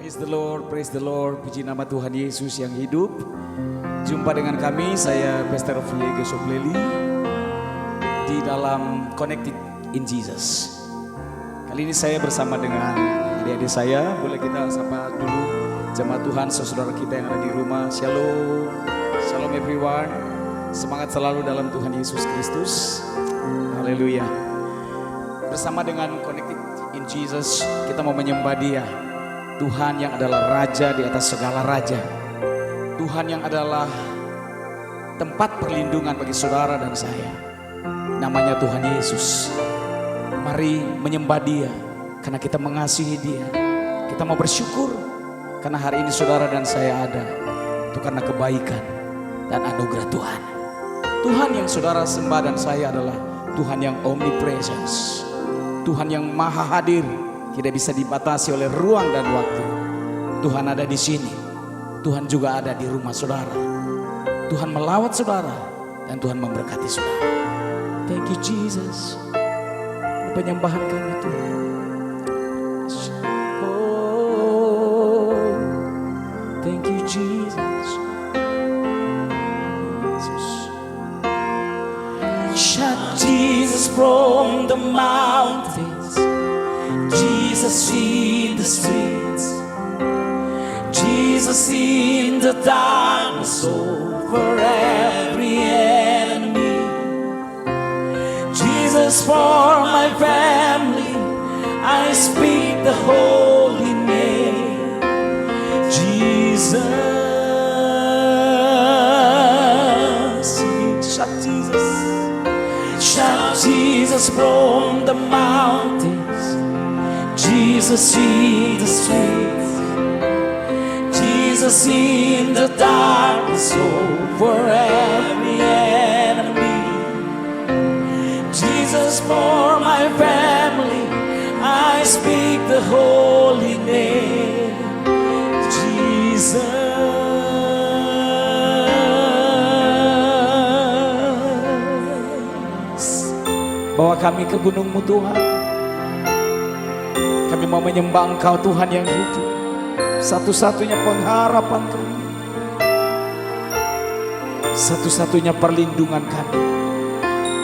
Praise the Lord, puji nama Tuhan Yesus yang hidup. Jumpa dengan kami, saya Pastor Viego Sopleli di dalam Connected in Jesus. Kali ini saya bersama dengan adik-adik saya. Boleh kita sapa dulu jemaat Tuhan, saudara kita yang ada di rumah. Shalom, shalom everyone. Semangat selalu dalam Tuhan Yesus Kristus. Haleluya. Bersama dengan Connected in Jesus, kita mau menyembah Dia. Tuhan yang adalah Raja di atas segala raja. Tuhan yang adalah tempat perlindungan bagi saudara dan saya. Namanya Tuhan Yesus. Mari menyembah Dia karena kita mengasihi Dia. Kita mau bersyukur karena hari ini saudara dan saya ada. Itu karena kebaikan dan anugerah Tuhan. Tuhan yang saudara sembah dan saya adalah Tuhan yang omnipresence. Tuhan yang maha hadir. Tidak bisa dibatasi oleh ruang dan waktu. Tuhan ada di sini. Tuhan juga ada di rumah saudara. Tuhan melawat saudara dan Tuhan memberkati saudara. Thank you Jesus. Penyembahan kami Tuhan. Oh, thank you Jesus. Shout Jesus from the mountains. Jesus in the streets, Jesus in the darkness over every enemy, Jesus for my family, I speak the holy name, Jesus. Shout Jesus, shout Jesus from the mountains. Jesus in the streets, Jesus in the darkness over every enemy, Jesus for my family, I speak the holy name, Jesus. Bawa kami ke gunung-Mu Tuhan. Kami mau menyembah Engkau Tuhan yang hidup. Satu-satunya pengharapan kami. Satu-satunya perlindungan kami.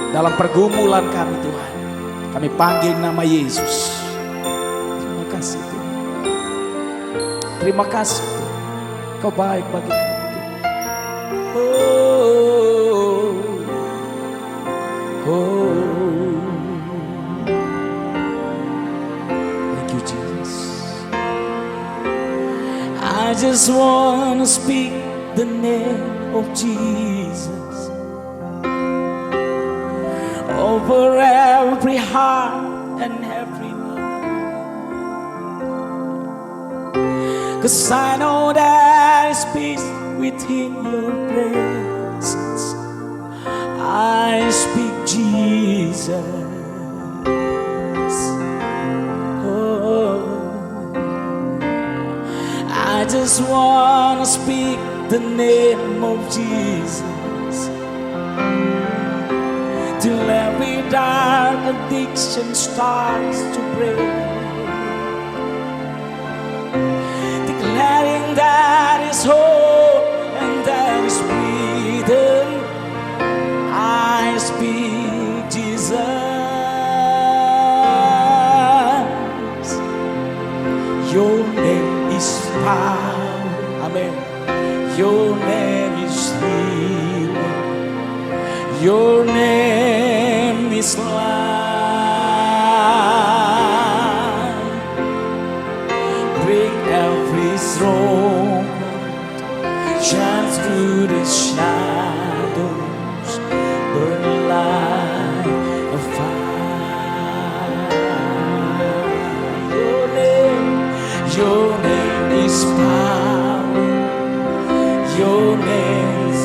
Dalam pergumulan kami Tuhan. Kami panggil nama Yesus. Terima kasih Tuhan. Terima kasih Tuhan. Kau baik bagi kami Tuhan. Oh. I just want to speak the name of Jesus over every heart and every mind, 'cause I know there is peace within your presence. I speak Jesus. I just want to speak the name of Jesus till every dark addiction starts to break, declaring that is hope and that is freedom. I speak Jesus. Your name is power, amen. Your name is healing. Your name is life. Break every stronghold, shine through the shadows, burn like a fire. Your name is power. Your name is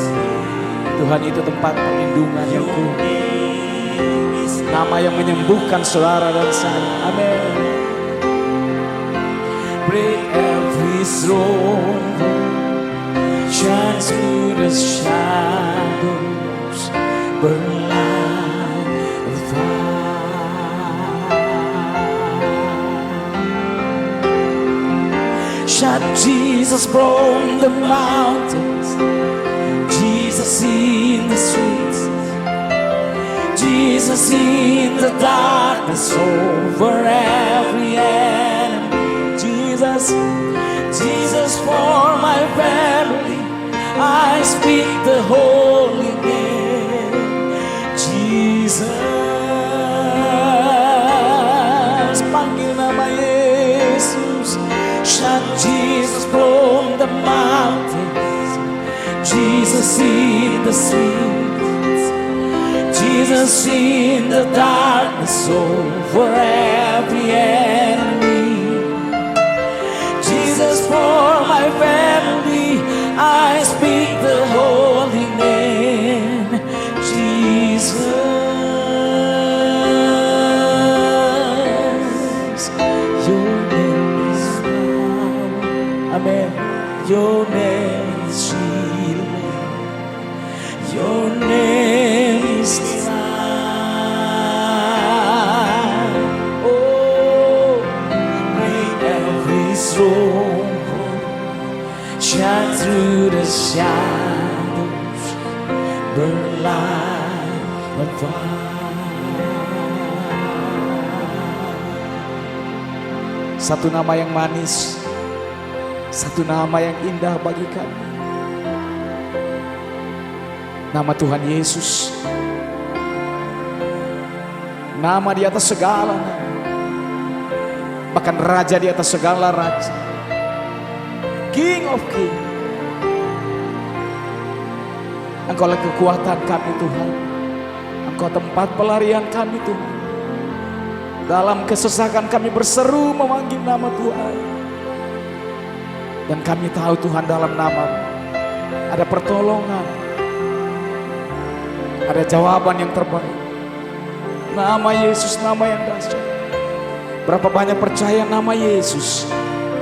Tuhan, itu tempat perlindungan yang kuat. Nama yang menyembuhkan saudara dan saya. Amin. Break every stronghold, shine through the shadows, burn like a fire. Shout Jesus from the mountains, Jesus in the streets, Jesus in the darkness over every enemy. Jesus, Jesus for my family, I speak the holy name. Jesus, panggil nama Yesus. Shout Jesus from the mountains, Jesus in the streets, Jesus in the darkness over every enemy. Jesus for my family, I speak the holy name. Jesus, your name is power. Amen. Your name is healing. Your name is life. Oh, break every stronghold, shine through the shadows, burn like a fire. Satu nama yang manis, satu nama yang indah bagi kami. Nama Tuhan Yesus, nama di atas segala nama, bahkan Raja di atas segala raja, King of King. Engkaulah kekuatan kami Tuhan, Engkau tempat pelarian kami Tuhan. Dalam kesesakan kami berseru memanggil nama Tuhan. Dan kami tahu Tuhan dalam nama-Mu ada pertolongan, ada jawaban yang terbaik. Nama Yesus, nama yang dahsyat. Berapa banyak percaya nama Yesus,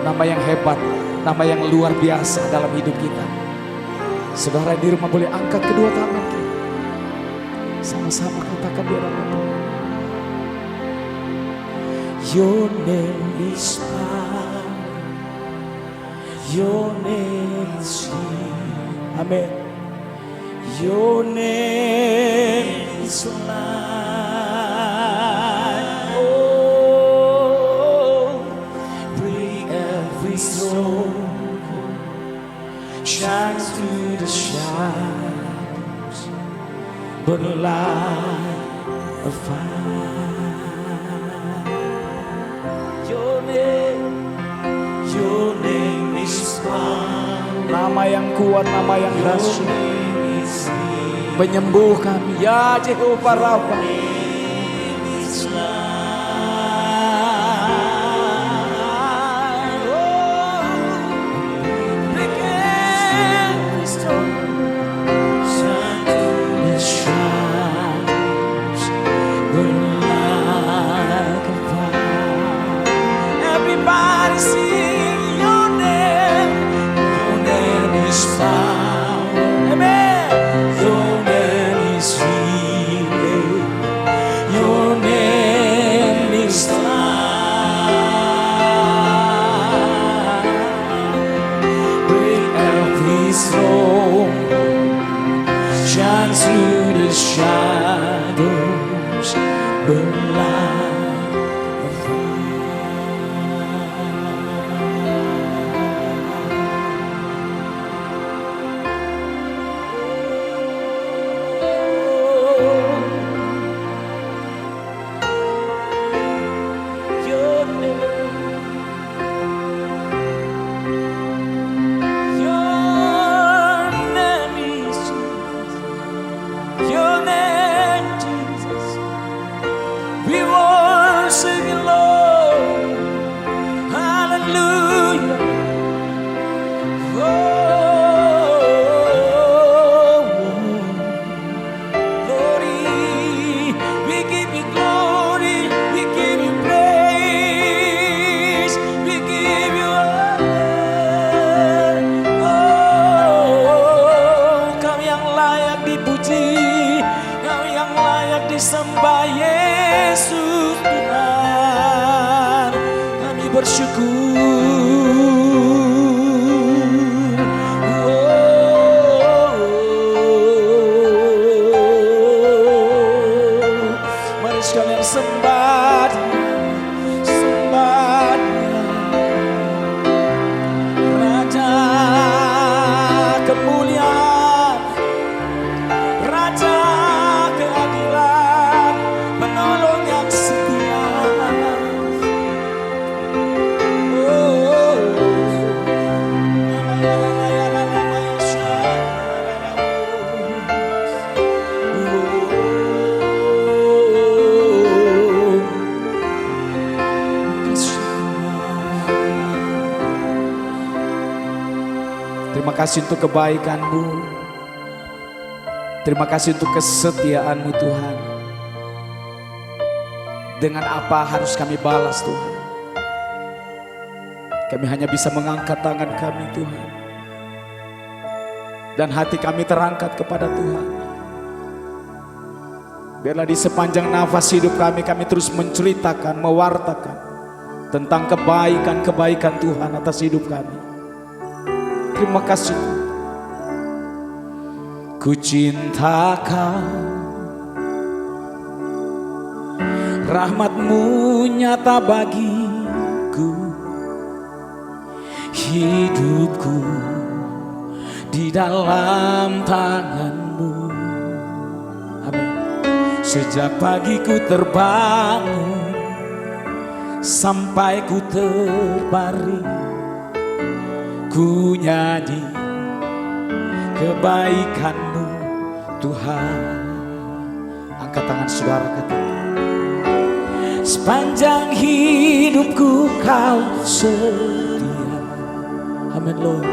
nama yang hebat, nama yang luar biasa dalam hidup kita. Saudara di rumah boleh angkat kedua tangan kita, sama-sama katakan di hadapan Tuhan. Your name is power, your name is healing. Amen. Your name is life. Oh, break every stronghold, shine through the shadows, burn like a fire. Your name is power. Nama yang kuat, nama yang dahsyat, penyembuh kami, ya Jehovah Rafa. Everybody sing your name. Your name is power. Amen. Your name is healing. Your name is life. Break every storm, shine through the shadows, burn like disembah Yesus Tuhan, kami bersyukur. Terima kasih untuk kebaikan-Mu. Terima kasih untuk kesetiaan-Mu Tuhan. Dengan apa harus kami balas Tuhan? Kami hanya bisa mengangkat tangan kami Tuhan. Dan hati kami terangkat kepada Tuhan. Biarlah di sepanjang nafas hidup kami terus menceritakan, mewartakan tentang kebaikan-kebaikan Tuhan atas hidup kami. Terima kasih. Ku cinta Kau, rahmat-Mu nyata bagiku, hidupku di dalam tangan-Mu. Amin. Sejak pagi ku terbangun sampai ku terbaring, ku nyanyi kebaikan-Mu Tuhan. Angkat tangan saudara, katakan, sepanjang hidupku Kau setia. Amin Lord.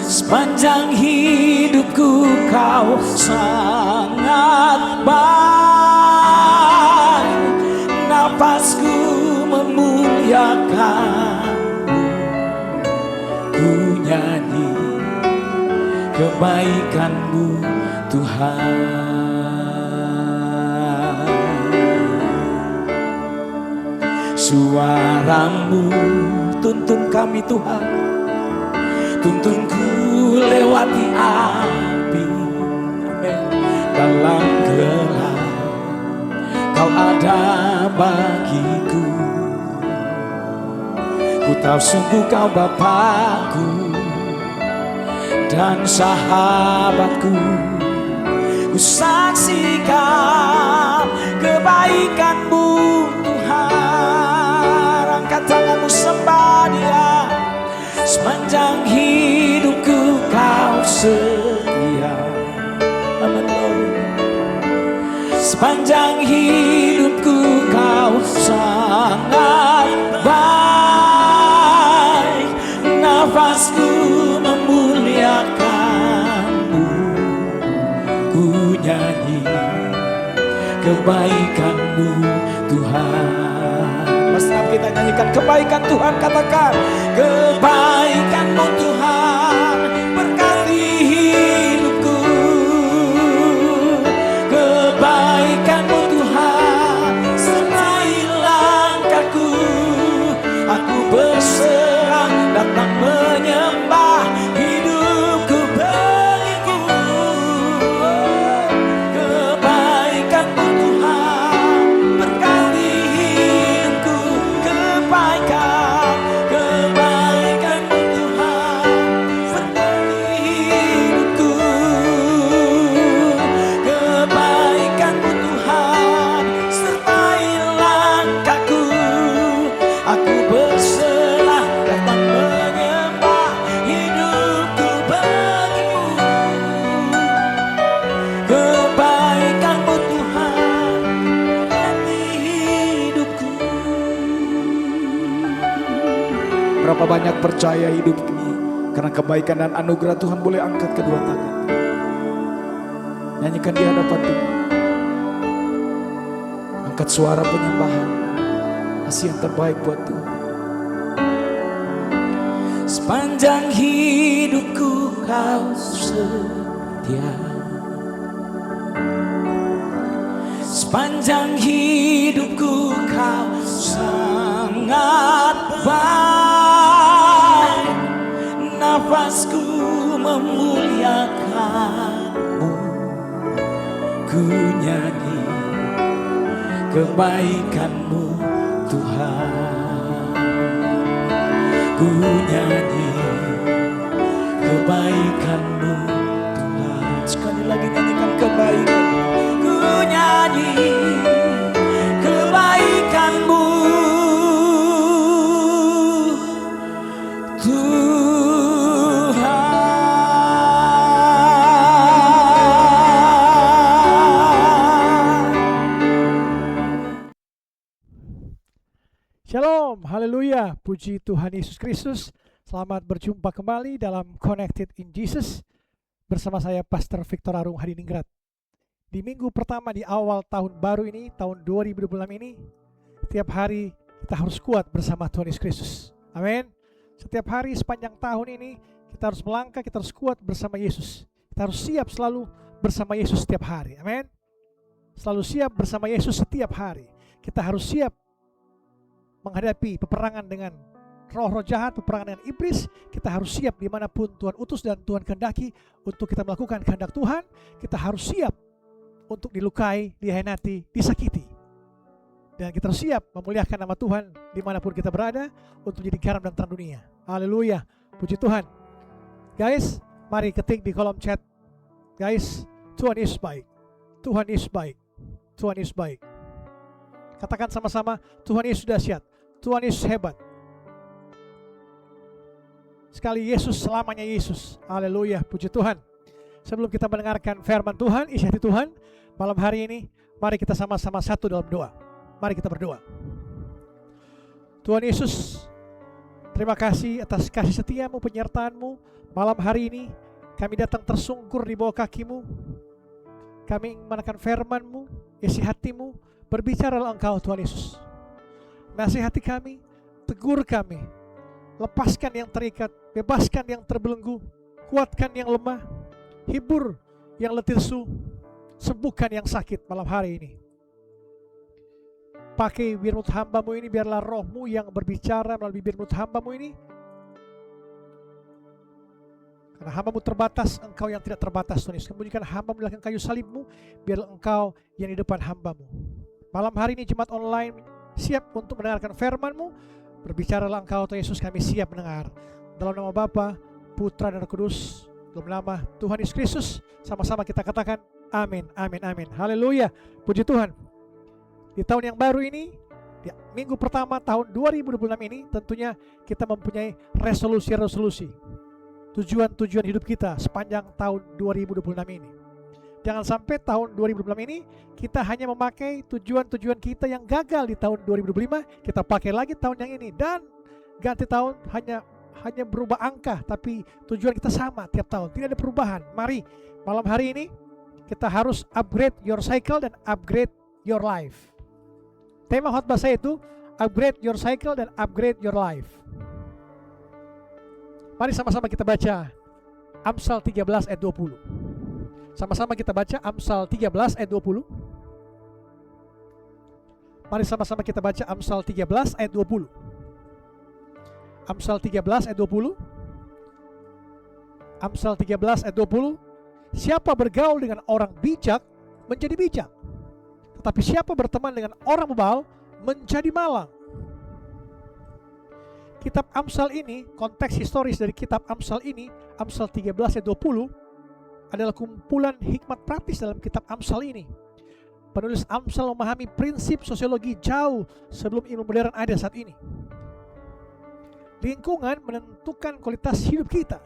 Sepanjang hidupku Kau sangat baik, nafasku memuliakan-Mu, ku nyanyi kebaikan-Mu Tuhan. Suara-Mu tuntun kami Tuhan, tuntunku lewati api. Amin. Dalam gelap Kau ada bagiku. Ku tahu sungguh Kau Bapakku dan sahabatku. Ku saksikan kebaikan-Mu Tuhan. Angkat tanganmu, sembah Dia. Sepanjang hidupku Kau setia. Amin Lord. Sepanjang hidupku Kau sangat baik, nafasku memuliakan-Mu, ku nyanyi kebaikan-Mu Tuhan. Mari kita nyanyikan kebaikan Tuhan, katakan kebaikan-Mu Tuhan berkati hidupku. Kebaikan-Mu Tuhan sertai langkahku. Aku berserah datang menyembah, hidupku bagimu. Kebaikan-Mu Tuhan berkati hidupku. Kebaikan-Mu Tuhan sertai hidupku. Kebaikan-Mu Tuhan sertai langkahku. Aku berserah datang menyembah, hidupku bagimu. Kebaikan-Mu Tuhan berkati hidupku. Berapa banyak percaya hidup ini karena kebaikan dan anugerah Tuhan. Boleh angkat kedua tangan, nyanyikan di hadapan Tuhan. Angkat suara penyembahan, kasih yang terbaik buat Tuhan. Sepanjang hidupku Kau setia. Sepanjang hidupku Kau sangat baik, nafasku memuliakan-Mu, ku nyanyi kebaikan-Mu Tuhan. Ku nyanyi kebaikan-Mu Tuhan. Sekali lagi nyanyikan kebaikan. Ku nyanyi kebaikan-Mu Tuhan. Shalom, haleluya, puji Tuhan Yesus Kristus. Selamat berjumpa kembali dalam Connected in Jesus bersama saya Pastor Victor Arung Hadiningrat. Di minggu pertama di awal tahun baru ini, tahun 2026 ini, setiap hari kita harus kuat bersama Tuhan Yesus Kristus. Amin. Setiap hari sepanjang tahun ini kita harus melangkah, kita harus kuat bersama Yesus. Kita harus siap selalu bersama Yesus setiap hari. Amin. Selalu siap bersama Yesus setiap hari. Kita harus siap menghadapi peperangan dengan roh-roh jahat, peperangan dengan iblis. Kita harus siap dimanapun Tuhan utus dan Tuhan kehendaki untuk kita melakukan kehendak Tuhan. Kita harus siap untuk dilukai, dihianati, disakiti. Dan kita harus siap memuliakan nama Tuhan dimanapun kita berada untuk jadi garam dan terang dunia. Haleluya, puji Tuhan. Guys, mari ketik di kolom chat. Guys, Tuhan Yesus baik. Tuhan Yesus baik. Tuhan Yesus baik. Katakan sama-sama, Tuhan Yesus dahsyat. Tuhan Yesus hebat. Sekali Yesus, selamanya Yesus. Haleluya, puji Tuhan. Sebelum kita mendengarkan firman Tuhan, isi hati Tuhan, malam hari ini, mari kita sama-sama satu dalam doa. Mari kita berdoa. Tuhan Yesus, terima kasih atas kasih setiamu, penyertaan-Mu. Malam hari ini, kami datang tersungkur di bawah kaki-Mu. Kami ingin mendengarkan firman-Mu, isi hati-Mu, berbicaralah Engkau Tuhan Yesus. Nasihati kami, tegur kami, lepaskan yang terikat, bebaskan yang terbelenggu, kuatkan yang lemah, hibur yang letih lesu, sembuhkan yang sakit malam hari ini. Pakai firman hamba-Mu ini, biarlah roh-Mu yang berbicara melalui firman hamba-Mu ini. Karena hamba-Mu terbatas, Engkau yang tidak terbatas Tuhan Yesus. Kemudian hamba-Mu di belakang kayu salib-Mu, biarlah Engkau yang di depan hamba-Mu. Malam hari ini jemaat online siap untuk mendengarkan firman-Mu. Berbicaralah Engkau Tuhan Yesus, kami siap mendengar. Dalam nama Bapa, Putra dan Roh Kudus, dalam nama Tuhan Yesus Kristus, sama-sama kita katakan amin, amin, amin. Haleluya, puji Tuhan. Di tahun yang baru ini, di minggu pertama tahun 2026 ini, tentunya kita mempunyai resolusi-resolusi, tujuan-tujuan hidup kita sepanjang tahun 2026 ini. Jangan sampai tahun 2026 ini kita hanya memakai tujuan-tujuan kita yang gagal di tahun 2025, kita pakai lagi tahun yang ini, dan ganti tahun hanya berubah angka, tapi tujuan kita sama tiap tahun, tidak ada perubahan. Mari malam hari ini kita harus upgrade your cycle dan upgrade your life. Tema khotbah saya itu upgrade your cycle dan upgrade your life. Mari sama-sama kita baca Amsal 13 ayat 20. Sama-sama kita baca Amsal 13 ayat 20. Mari sama-sama kita baca Amsal 13 ayat 20. Amsal 13 ayat 20. Amsal 13 ayat 20. Siapa bergaul dengan orang bijak menjadi bijak, tetapi siapa berteman dengan orang bebal menjadi malang. Kitab Amsal ini, konteks historis dari kitab Amsal ini, Amsal 13 ayat 20, adalah kumpulan hikmat praktis dalam kitab Amsal ini. Penulis Amsal memahami prinsip sosiologi jauh sebelum ilmu modern ada saat ini. Lingkungan menentukan kualitas hidup kita.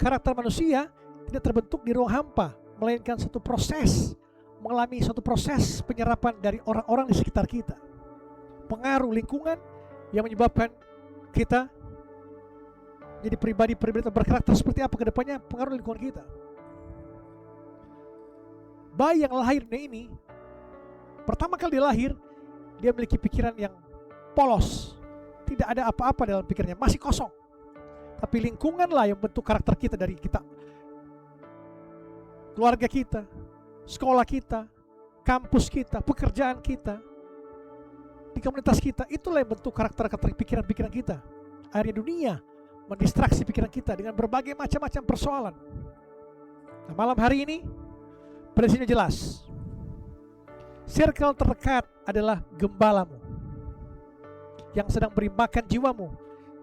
Karakter manusia tidak terbentuk di ruang hampa, melainkan satu proses, mengalami suatu proses penyerapan dari orang-orang di sekitar kita. Pengaruh lingkungan yang menyebabkan kita jadi pribadi-pribadi berkarakter seperti apa ke depannya, pengaruh lingkungan kita. Bayi yang lahir ini, pertama kali dia lahir, dia memiliki pikiran yang polos. Tidak ada apa-apa dalam pikirannya, masih kosong. Tapi lingkunganlah yang bentuk karakter kita, dari kita, keluarga kita, sekolah kita, kampus kita, pekerjaan kita, di komunitas kita. Itulah yang bentuk karakter-karakter pikiran-pikiran kita. Akhirnya dunia mendistraksi pikiran kita dengan berbagai macam-macam persoalan. Nah, malam hari ini prinsipnya jelas. Circle terdekat adalah gembalamu yang sedang beri makan jiwamu.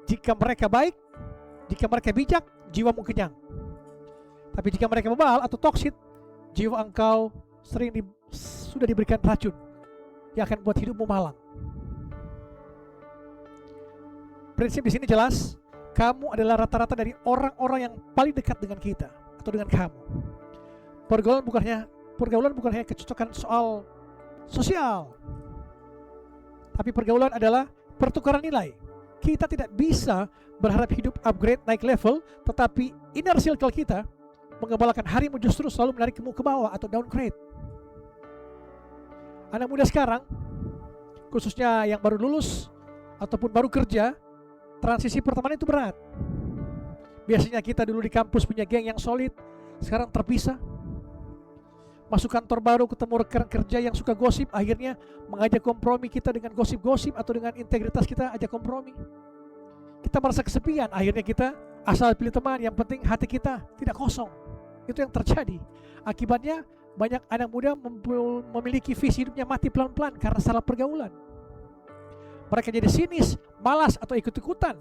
Jika mereka baik, jika mereka bijak, jiwamu kenyang. Tapi jika mereka bebal atau toksit, jiwa engkau sudah diberikan racun yang akan buat hidupmu malang. Prinsip di sini jelas. Kamu adalah rata-rata dari orang-orang yang paling dekat dengan kita atau dengan kamu. Pergaulan bukan hanya kecocokan soal sosial, tapi pergaulan adalah pertukaran nilai. Kita tidak bisa berharap hidup upgrade, naik level, tetapi inner circle kita mengembalakan harimu justru selalu menarikmu ke bawah atau downgrade. Anak muda sekarang, khususnya yang baru lulus ataupun baru kerja, transisi pertemanan itu berat. Biasanya kita dulu di kampus punya geng yang solid, sekarang terpisah. Masuk kantor baru ketemu rekan kerja yang suka gosip, akhirnya mengajak kompromi kita dengan gosip-gosip atau dengan integritas kita ajak kompromi. Kita merasa kesepian, akhirnya kita asal pilih teman, yang penting hati kita tidak kosong. Itu yang terjadi. Akibatnya banyak anak muda memiliki visi hidupnya mati pelan-pelan karena salah pergaulan. Mereka jadi sinis, malas atau ikut-ikutan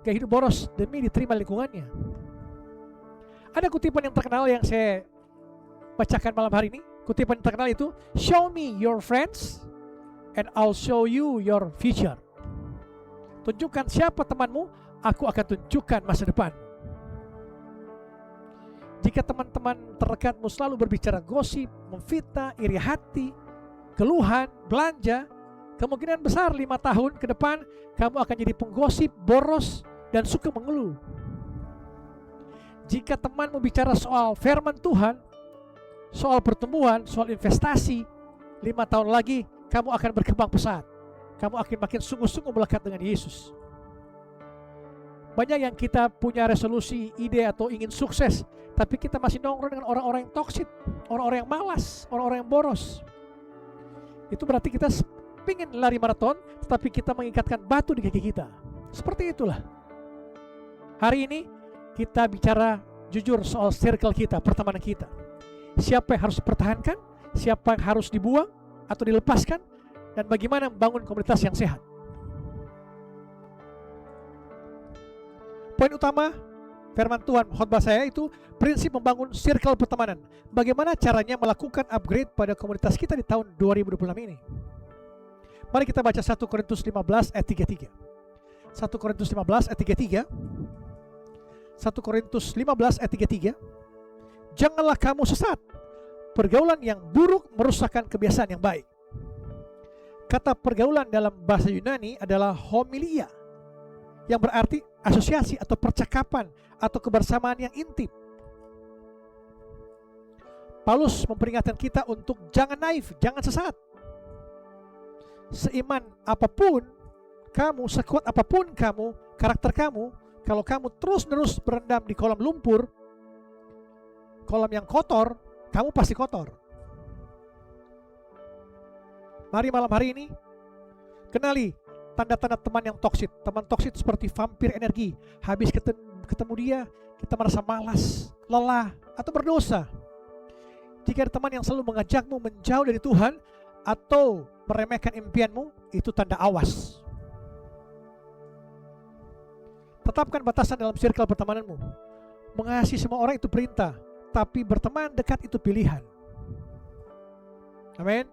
gaya hidup boros demi diterima lingkungannya. Ada kutipan yang terkenal yang saya bacakan malam hari ini. Kutipan yang terkenal itu, show me your friends and I'll show you your future. Tunjukkan siapa temanmu, aku akan tunjukkan masa depan. Jika teman-teman terdekatmu selalu berbicara gosip, memfitnah, iri hati, keluhan, belanja, kemungkinan besar 5 tahun ke depan kamu akan jadi penggosip, boros, dan suka mengeluh. Jika temanmu bicara soal firman Tuhan, soal pertumbuhan, soal investasi, 5 tahun lagi kamu akan berkembang pesat. Kamu akan makin sungguh-sungguh melekat dengan Yesus. Banyak yang kita punya resolusi, ide atau ingin sukses, tapi kita masih nongkrong dengan orang-orang yang toksik, orang-orang yang malas, orang-orang yang boros. Itu berarti kita ingin lari maraton, tetapi kita mengikatkan batu di kaki kita. Seperti itulah. Hari ini kita bicara jujur soal circle kita, pertemanan kita. Siapa yang harus dipertahankan, siapa yang harus dibuang atau dilepaskan, dan bagaimana membangun komunitas yang sehat. Poin utama firman Tuhan khotbah saya itu prinsip membangun circle pertemanan. Bagaimana caranya melakukan upgrade pada komunitas kita di tahun 2026 ini. Mari kita baca 1 Korintus 15 ayat 33. 1 Korintus 15 ayat 33. 1 Korintus 15 ayat 33. Janganlah kamu sesat. Pergaulan yang buruk merusakkan kebiasaan yang baik. Kata pergaulan dalam bahasa Yunani adalah homilia, yang berarti asosiasi atau percakapan atau kebersamaan yang intim. Paulus memperingatkan kita untuk jangan naif, jangan sesat. Seiman apapun kamu, sekuat apapun kamu, karakter kamu, kalau kamu terus-menerus berendam di kolam lumpur, kolam yang kotor, kamu pasti kotor. Mari malam hari ini kenali tanda-tanda teman yang toksik. Teman toksik seperti vampir energi. Habis ketemu dia, kita merasa malas, lelah, atau berdosa. Jika ada teman yang selalu mengajakmu menjauh dari Tuhan atau meremehkan impianmu, itu tanda awas. Tetapkan batasan dalam circle pertemananmu. Mengasihi semua orang itu perintah, tapi berteman dekat itu pilihan. Amin.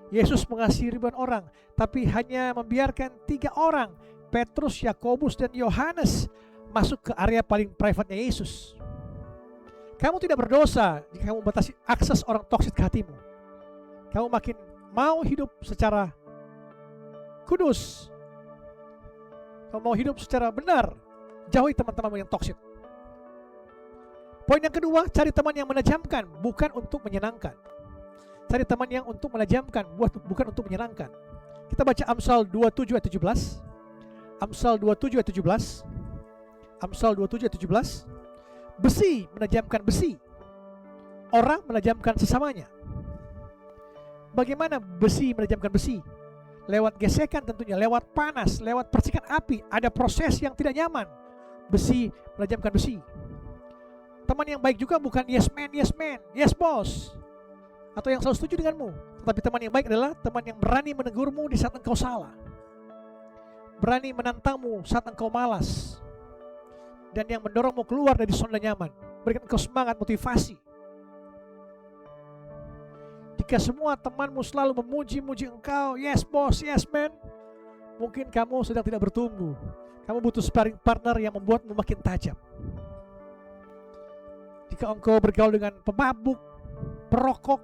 Yesus mengasihi ribuan orang, tapi hanya membiarkan 3 orang, Petrus, Yakobus, dan Yohanes, masuk ke area paling private-nya Yesus. Kamu tidak berdosa jika kamu membatasi akses orang toksik ke hatimu. Kamu makin mau hidup secara kudus. Kamu mau hidup secara benar. Jauhi teman-temanmu yang toksik. Poin yang kedua, cari teman yang menajamkan, bukan untuk menyenangkan. Cari teman yang untuk menajamkan, bukan untuk menyenangkan. Kita baca Amsal 27 ayat 17. Amsal 27 ayat 17. Amsal 27 ayat 17. Besi menajamkan besi, orang menajamkan sesamanya. Bagaimana besi menajamkan besi? Lewat gesekan tentunya, lewat panas, lewat percikan api. Ada proses yang tidak nyaman. Besi menajamkan besi. Teman yang baik juga bukan yes man, yes boss, atau yang selalu setuju denganmu. Tetapi teman yang baik adalah teman yang berani menegurmu di saat engkau salah, berani menantangmu saat engkau malas, dan yang mendorongmu keluar dari zona nyaman, berikan engkau semangat, motivasi. Jika semua temanmu selalu memuji-muji engkau, yes boss, yes man, mungkin kamu sedang tidak bertumbuh. Kamu butuh sparring partner yang membuatmu makin tajam. Jika engkau bergaul dengan pemabuk, perokok,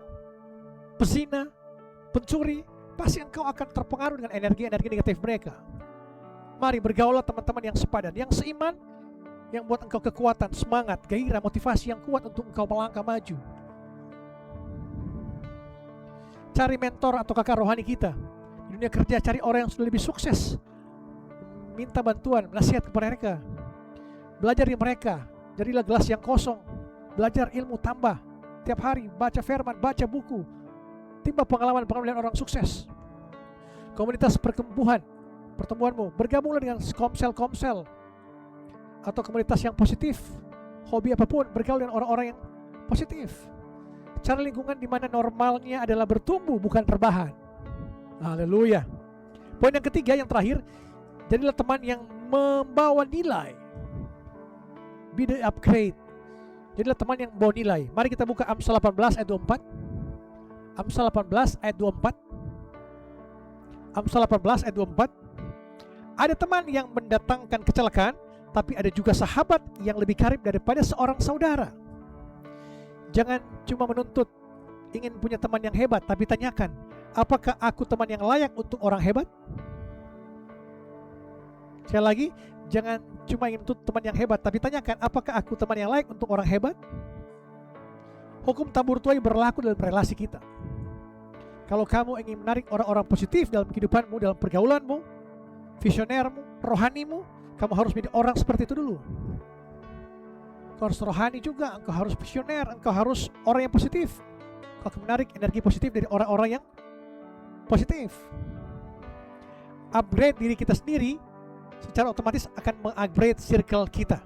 pezina, pencuri, pasti engkau akan terpengaruh dengan energi-energi negatif mereka. Mari bergaulah teman-teman yang sepadan, yang seiman, yang buat engkau kekuatan, semangat, gairah, motivasi yang kuat untuk engkau melangkah maju. Cari mentor atau kakak rohani kita. Di dunia kerja cari orang yang sudah lebih sukses. Minta bantuan, nasihat kepada mereka. Belajar dari mereka. Jadilah gelas yang kosong. Belajar ilmu tambah. Tiap hari baca firman, baca buku. Timba pengalaman-pengalaman orang sukses. Komunitas pertumbuhanmu. Bergabunglah dengan komsel-komsel atau komunitas yang positif. Hobi apapun, bergaul dengan orang-orang yang positif. Cari lingkungan di mana normalnya adalah bertumbuh, bukan rebahan. Haleluya. Poin yang ketiga, yang terakhir, jadilah teman yang membawa nilai. Be the upgrade. Jadilah teman yang membawa nilai. Mari kita buka Amsal 18 ayat 24. Amsal 18 ayat 24. Amsal 18 ayat 24. Ada teman yang mendatangkan kecelakaan, tapi ada juga sahabat yang lebih karib daripada seorang saudara. Jangan cuma menuntut ingin punya teman yang hebat, tapi tanyakan, apakah aku teman yang layak untuk orang hebat? Sekali lagi, jangan cuma ingin menuntut teman yang hebat, tapi tanyakan, apakah aku teman yang layak untuk orang hebat? Hukum tabur tuai berlaku dalam relasi kita. Kalau kamu ingin menarik orang-orang positif dalam kehidupanmu, dalam pergaulanmu, visionermu, rohanimu, kamu harus menjadi orang seperti itu dulu. Engkau harus rohani juga, engkau harus visioner, engkau harus orang yang positif. Engkau akan menarik energi positif dari orang-orang yang positif. Upgrade diri kita sendiri secara otomatis akan mengupgrade circle kita,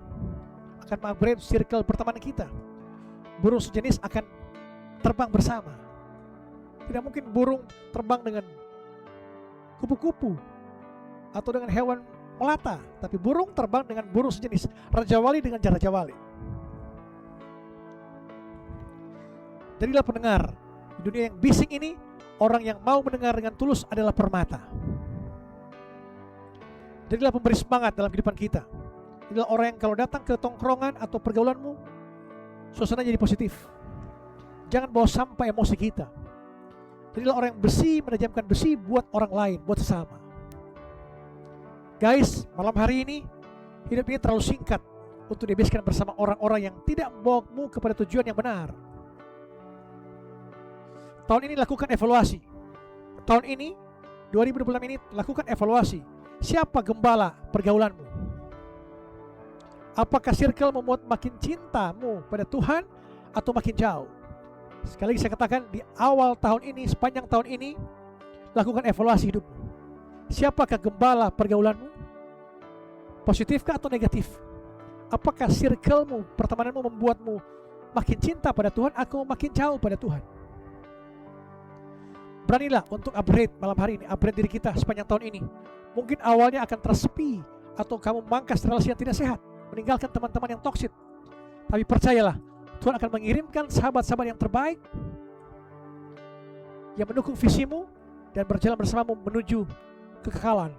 akan mengupgrade circle pertemanan kita. Burung sejenis akan terbang bersama. Tidak mungkin burung terbang dengan kupu-kupu atau dengan hewan melata, tapi burung terbang dengan burung sejenis. Raja Wali dengan Raja Wali. Jadilah pendengar. Di dunia yang bising ini, orang yang mau mendengar dengan tulus adalah permata. Jadilah pemberi semangat dalam kehidupan kita. Jadilah orang yang kalau datang ke tongkrongan atau pergaulanmu, suasana jadi positif. Jangan bawa sampah emosi kita. Jadilah orang yang besi, menajamkan besi buat orang lain, buat sesama. Guys, malam hari ini, hidup ini terlalu singkat untuk dihabiskan bersama orang-orang yang tidak membawamu kepada tujuan yang benar. Tahun ini lakukan evaluasi. Tahun ini, 2026 ini, lakukan evaluasi. Siapa gembala pergaulanmu? Apakah circle membuat makin cintamu pada Tuhan atau makin jauh? Sekali lagi saya katakan, di awal tahun ini, sepanjang tahun ini, lakukan evaluasi hidupmu. Siapakah gembala pergaulanmu? Positifkah atau negatif? Apakah circlemu, pertemananmu membuatmu makin cinta pada Tuhan atau makin jauh pada Tuhan? Beranilah untuk upgrade malam hari ini, upgrade diri kita sepanjang tahun ini. Mungkin awalnya akan tersepi atau kamu memangkas relasi yang tidak sehat, meninggalkan teman-teman yang toksik. Tapi percayalah, Tuhan akan mengirimkan sahabat-sahabat yang terbaik yang mendukung visimu dan berjalan bersamamu menuju kekekalan,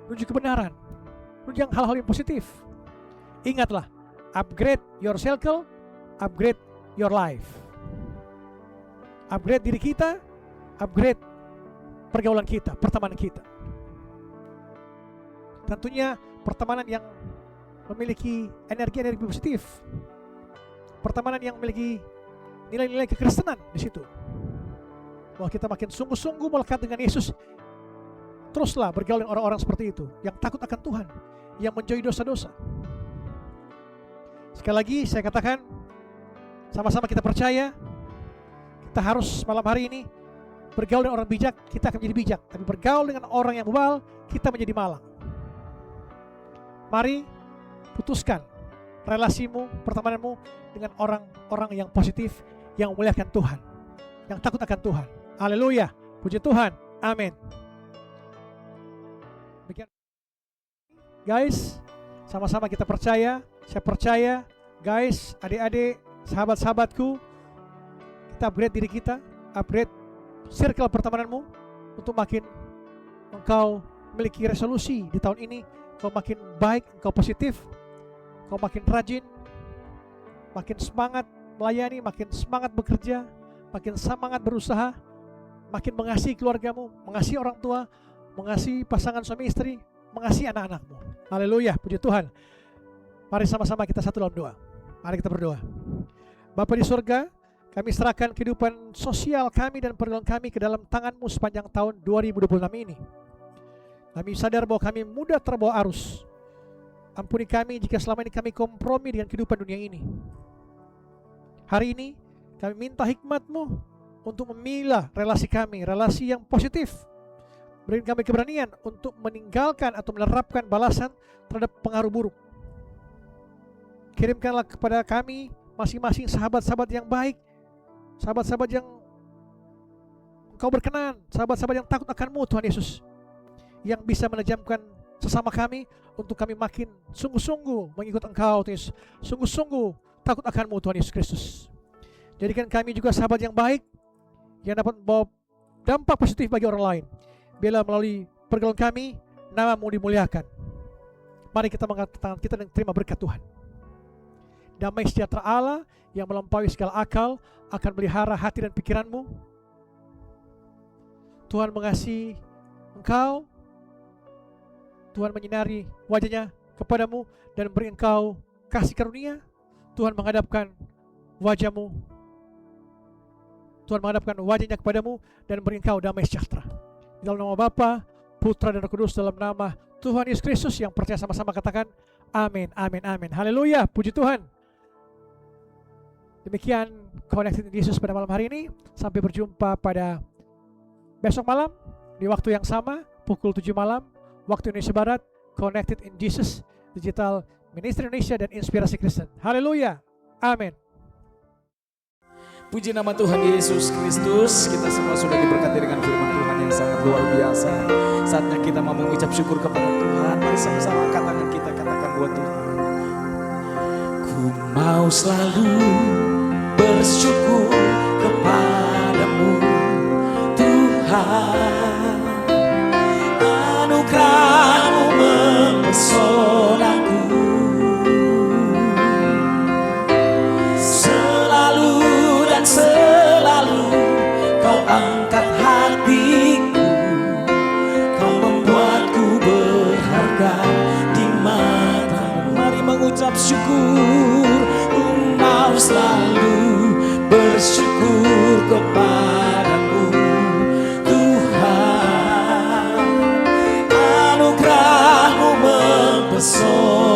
menuju kebenaran, menuju hal-hal yang positif. Ingatlah, upgrade your circle, upgrade your life. Upgrade diri kita, upgrade pergaulan kita, pertemanan kita. Tentunya pertemanan yang memiliki energi-energi positif, pertemanan yang memiliki nilai-nilai kekristenan di situ. Bahwa kita makin sungguh-sungguh melekat dengan Yesus. Teruslah bergaul dengan orang-orang seperti itu, yang takut akan Tuhan, yang menjauhi dosa-dosa. Sekali lagi saya katakan, sama-sama kita percaya, kita harus malam hari ini bergaul dengan orang bijak, kita akan menjadi bijak. Tapi bergaul dengan orang yang bebal, kita menjadi malang. Mari putuskan relasimu, pertemananmu dengan orang-orang yang positif, yang memuliakan Tuhan, yang takut akan Tuhan. Haleluya, puji Tuhan, amin. Guys, sama-sama kita percaya, saya percaya, guys, adik-adik, sahabat-sahabatku, kita upgrade diri kita, upgrade circle pertemananmu untuk makin engkau memiliki resolusi di tahun ini, engkau makin baik, engkau positif, engkau makin rajin, makin semangat melayani, makin semangat bekerja, makin semangat berusaha, makin mengasihi keluargamu, mengasihi orang tua, mengasihi pasangan suami istri, mengasihi anak-anak-Mu. Haleluya, puji Tuhan. Mari sama-sama kita satu dalam doa. Mari kita berdoa. Bapa di surga, kami serahkan kehidupan sosial kami dan pergaulan kami ke dalam tangan-Mu sepanjang tahun 2026 ini. Kami sadar bahwa kami mudah terbawa arus. Ampuni kami jika selama ini kami kompromi dengan kehidupan dunia ini. Hari ini kami minta hikmat-Mu untuk memilah relasi kami, relasi yang positif. Beri kami keberanian untuk meninggalkan atau menerapkan balasan terhadap pengaruh buruk. Kirimkanlah kepada kami masing-masing sahabat-sahabat yang baik, sahabat-sahabat yang Engkau berkenan, sahabat-sahabat yang takut akan-Mu Tuhan Yesus, yang bisa menajamkan sesama kami untuk kami makin sungguh-sungguh mengikut Engkau Tuhan Yesus, sungguh-sungguh takut akan-Mu Tuhan Yesus Kristus. Jadikan kami juga sahabat yang baik, yang dapat membawa dampak positif bagi orang lain. Bila melalui pergaulan kami, nama-Mu dimuliakan. Mari kita mengangkat tangan kita dan terima berkat Tuhan. Damai sejahtera Allah yang melampaui segala akal akan melihara hati dan pikiranmu. Tuhan mengasihi engkau. Tuhan menyinari wajahnya kepadamu dan beri engkau kasih karunia. Tuhan menghadapkan wajahmu. Tuhan menghadapkan wajahnya kepadamu dan beri engkau damai sejahtera. Dalam nama Bapa, Putra dan Roh Kudus, dalam nama Tuhan Yesus Kristus yang percaya sama-sama katakan amin, amin, amin. Haleluya, puji Tuhan. Demikian Connected in Jesus pada malam hari ini. Sampai berjumpa pada besok malam di waktu yang sama, pukul 7 malam waktu Indonesia Barat. Connected in Jesus Digital Ministry Indonesia dan Inspirasi Kristen. Haleluya, amin. Puji nama Tuhan Yesus Kristus. Kita semua sudah diberkati dengan firman Tuhan yang sangat luar biasa. Saatnya kita mau mengucap syukur kepada Tuhan. Mari sama-sama angkat tangan kita, katakan buat Tuhan. Ku mau selalu bersyukur kepadamu Tuhan. Anugerah-Mu mempesonaku. Selalu dan selalu Kau angkat hatiku. Kau membuatku berharga di mata-Mu. Mari mengucap syukur. Ku mau selalu bersyukur kepadamu Tuhan. Anugerah-Mu mempesona.